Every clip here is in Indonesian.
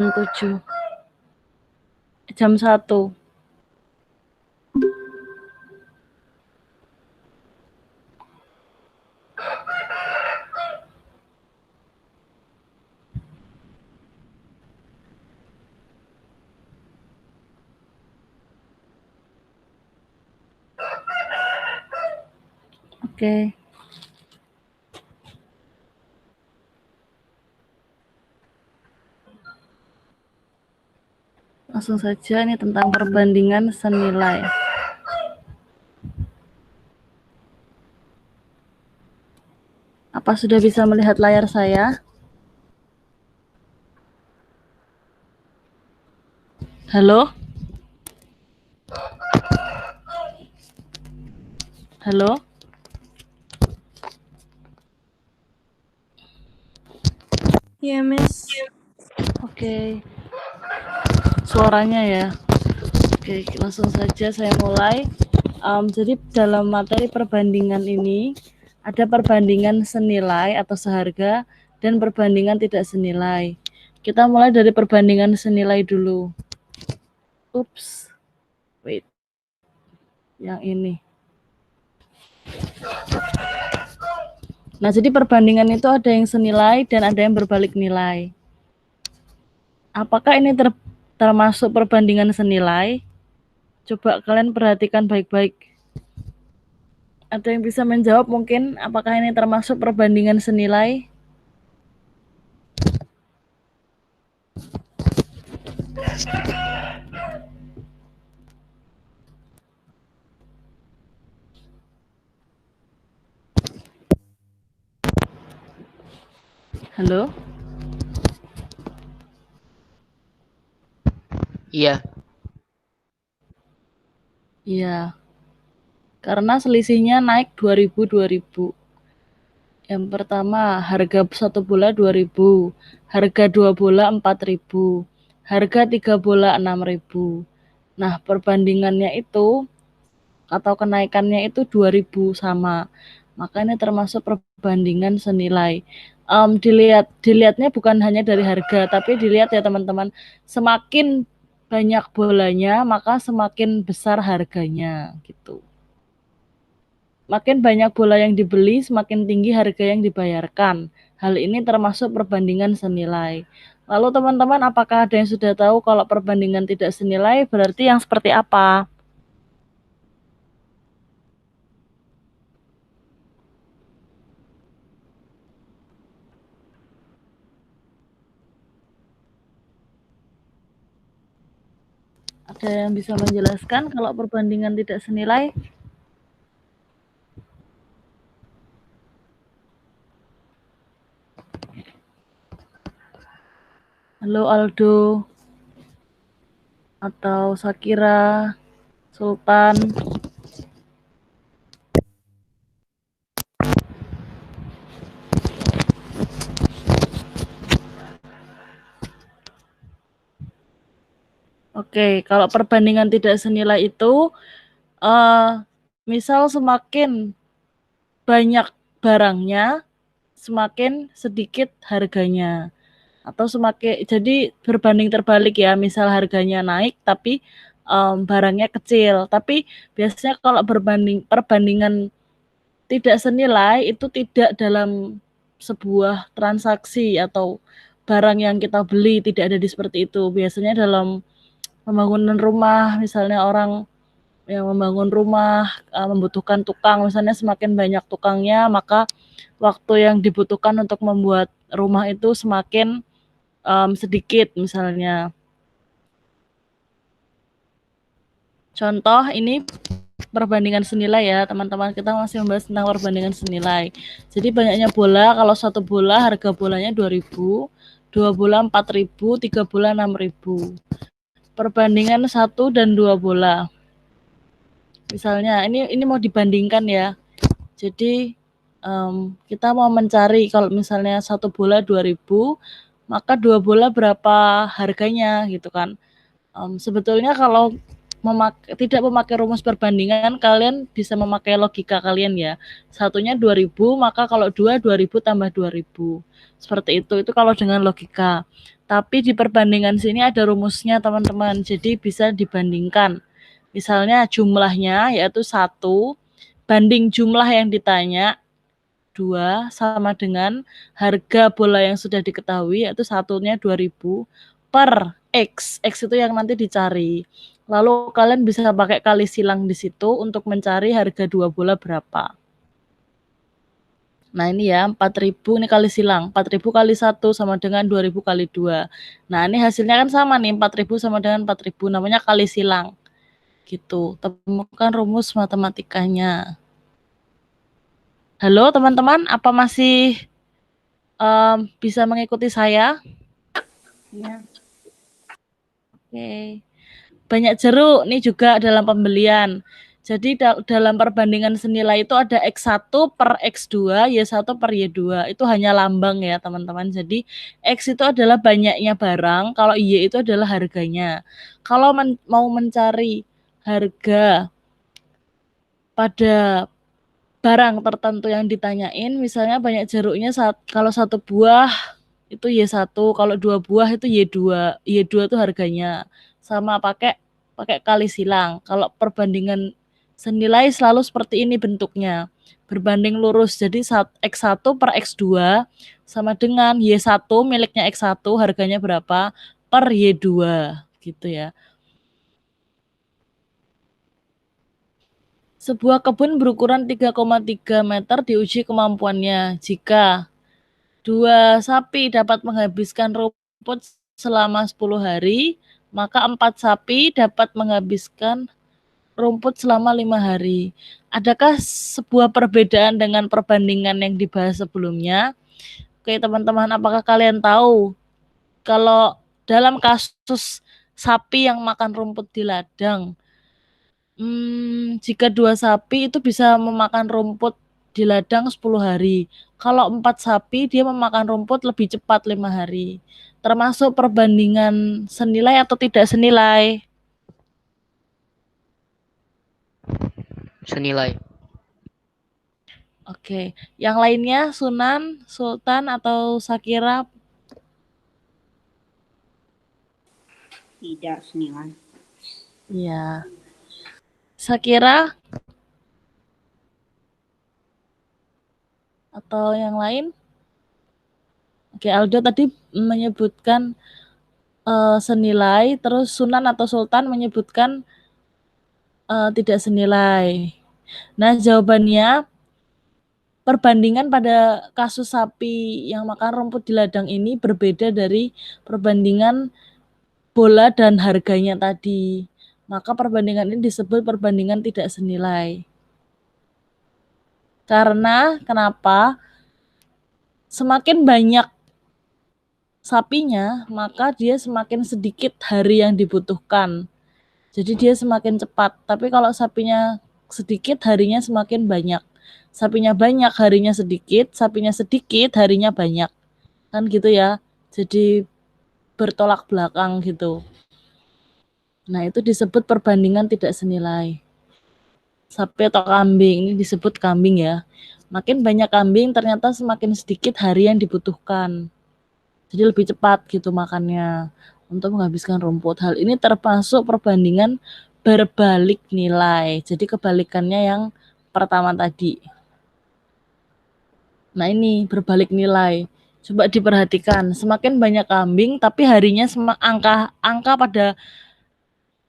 7. Jam 1. Oke. Langsung saja, ini tentang perbandingan senilai. Apa sudah bisa melihat layar saya? Halo? Halo? Iya, Miss. Oke. Suaranya ya. Oke, langsung saja saya mulai. Jadi dalam materi perbandingan ini ada perbandingan senilai atau seharga dan perbandingan tidak senilai. Kita mulai dari perbandingan senilai dulu. Ups. Wait. Yang ini. Nah, jadi perbandingan itu ada yang senilai dan ada yang berbalik nilai. Apakah ini termasuk perbandingan senilai? Coba kalian perhatikan baik-baik. Ada yang bisa menjawab mungkin apakah ini termasuk perbandingan senilai? Halo? Iya. Iya. Karena selisihnya naik 2000. Yang pertama, harga 1 bola 2000, harga 2 bola 4000, harga 3 bola 6000. Nah, perbandingannya itu atau kenaikannya itu 2000 sama. Maka ini termasuk perbandingan senilai. Dilihatnya bukan hanya dari harga, tapi dilihat ya teman-teman, semakin banyak bolanya, maka semakin besar harganya gitu. Makin banyak bola yang dibeli, semakin tinggi harga yang dibayarkan. Hal ini termasuk perbandingan senilai. Lalu teman-teman, apakah ada yang sudah tahu kalau perbandingan tidak senilai berarti yang seperti apa? Ada yang bisa menjelaskan kalau perbandingan tidak senilai? Halo Aldo, atau Sakira, Sultan. Oke, kalau perbandingan tidak senilai itu, misal semakin banyak barangnya, semakin sedikit harganya. Atau semakin, jadi berbanding terbalik ya, misal harganya naik tapi barangnya kecil. Tapi biasanya kalau perbandingan tidak senilai itu tidak dalam sebuah transaksi atau barang yang kita beli, tidak ada di seperti itu. Biasanya dalam pembangunan rumah, misalnya orang yang membangun rumah membutuhkan tukang, misalnya semakin banyak tukangnya, maka waktu yang dibutuhkan untuk membuat rumah itu semakin sedikit misalnya. Contoh ini perbandingan senilai ya teman-teman, kita masih membahas tentang perbandingan senilai. Jadi banyaknya bola, kalau satu bola harga bolanya 2000, 2 bola 4000, 3 bola 6000. Perbandingan 1 dan 2 bola. Misalnya ini mau dibandingkan ya. Jadi kita mau mencari kalau misalnya 1 bola 2000, maka 2 bola berapa harganya gitu kan. Sebetulnya kalau tidak memakai rumus perbandingan, kalian bisa memakai logika kalian ya. Satunya 2000, maka kalau 2000 tambah 2000. Seperti itu kalau dengan logika. Tapi di perbandingan sini ada rumusnya teman-teman, jadi bisa dibandingkan. Misalnya jumlahnya yaitu 1 banding jumlah yang ditanya 2 sama dengan harga bola yang sudah diketahui yaitu satunya 2.000 per X. X itu yang nanti dicari. Lalu kalian bisa pakai kali silang di situ untuk mencari harga 2 bola berapa. Nah ini ya 4.000 ini kali silang, 4.000 kali 1 sama dengan 2.000 kali 2. Nah ini hasilnya kan sama nih, 4.000 sama dengan 4.000, namanya kali silang. Gitu, temukan rumus matematikanya. Halo teman-teman, apa masih bisa mengikuti saya? Ya. Oke. Banyak jeruk nih juga dalam pembelian. Jadi dalam perbandingan senilai itu ada X1 per X2, Y1 per Y2. Itu hanya lambang ya teman-teman. Jadi X itu adalah banyaknya barang, kalau Y itu adalah harganya. Kalau mau mencari harga pada barang tertentu yang ditanyain, misalnya banyak jeruknya kalau 1 buah itu Y1, kalau 2 buah itu Y2. Y2 itu harganya. Sama pakai kali silang. Kalau perbandingan senilai selalu seperti ini bentuknya. Berbanding lurus. Jadi X1 per X2 sama dengan Y1 miliknya X1 harganya berapa per Y2 gitu ya. Sebuah kebun berukuran 3,3 meter diuji kemampuannya jika 2 sapi dapat menghabiskan rumput selama 10 hari, maka 4 sapi dapat menghabiskan rumput selama 5 hari. Adakah sebuah perbedaan dengan perbandingan yang dibahas sebelumnya? Oke teman-teman, apakah kalian tahu kalau dalam kasus sapi yang makan rumput di ladang, jika 2 sapi itu bisa memakan rumput di ladang 10 hari. Kalau 4 sapi dia memakan rumput lebih cepat 5 hari. Termasuk perbandingan senilai atau tidak senilai? Senilai. Oke, yang lainnya Sunan, Sultan atau Sakira? Tidak senilai. Iya. Sakira? Atau yang lain? Oke, Aldo tadi menyebutkan senilai, terus Sunan atau Sultan menyebutkan tidak senilai. Nah, jawabannya perbandingan pada kasus sapi yang makan rumput di ladang ini berbeda dari perbandingan bola dan harganya tadi. Maka perbandingan ini disebut perbandingan tidak senilai. Karena kenapa? Semakin banyak sapinya, maka dia semakin sedikit hari yang dibutuhkan. Jadi dia semakin cepat. Tapi kalau sapinya sedikit, harinya semakin banyak. Sapinya banyak, harinya sedikit. Sapinya sedikit, harinya banyak. Kan gitu ya. Jadi bertolak belakang gitu. Nah, itu disebut perbandingan tidak senilai. Sapi atau kambing, ini disebut kambing ya. Makin banyak kambing, ternyata semakin sedikit hari yang dibutuhkan. Jadi lebih cepat gitu makannya untuk menghabiskan rumput. Hal ini termasuk perbandingan berbalik nilai. Jadi kebalikannya yang pertama tadi. Nah ini berbalik nilai. Coba diperhatikan, semakin banyak kambing tapi harinya angka pada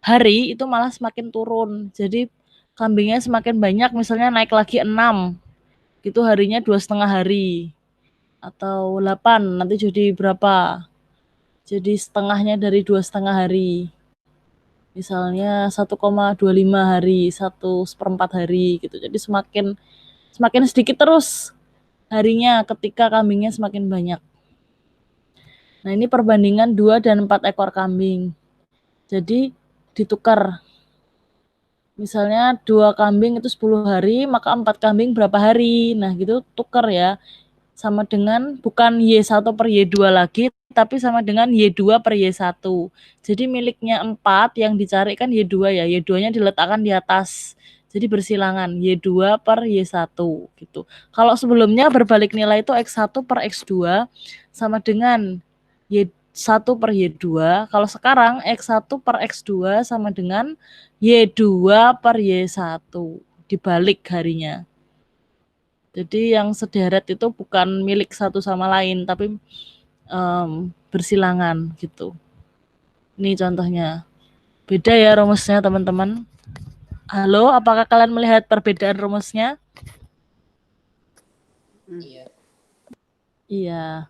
hari itu malah semakin turun. Jadi kambingnya semakin banyak, misalnya naik lagi 6, itu harinya 2,5 hari. Atau 8, nanti jadi berapa? Jadi setengahnya dari 2,5 hari. Misalnya 1,25 hari, 1/4 hari gitu. Jadi semakin sedikit terus harinya ketika kambingnya semakin banyak. Nah, ini perbandingan 2 dan 4 ekor kambing. Jadi ditukar. Misalnya 2 kambing itu 10 hari, maka 4 kambing berapa hari? Nah, gitu tukar ya. Sama dengan bukan Y1 per Y2 lagi, tapi sama dengan Y2 per Y1. Jadi miliknya 4 yang dicari kan Y2 ya, Y2-nya diletakkan di atas. Jadi bersilangan Y2 per Y1 gitu. Kalau sebelumnya berbalik nilai itu X1 per X2 sama dengan Y1 per Y2. Kalau sekarang X1 per X2 sama dengan Y2 per Y1. Dibalik harinya. Jadi yang sederet itu bukan milik satu sama lain, tapi bersilangan gitu. Ini contohnya. Beda ya rumusnya teman-teman. Halo, apakah kalian melihat perbedaan rumusnya? Iya. Iya.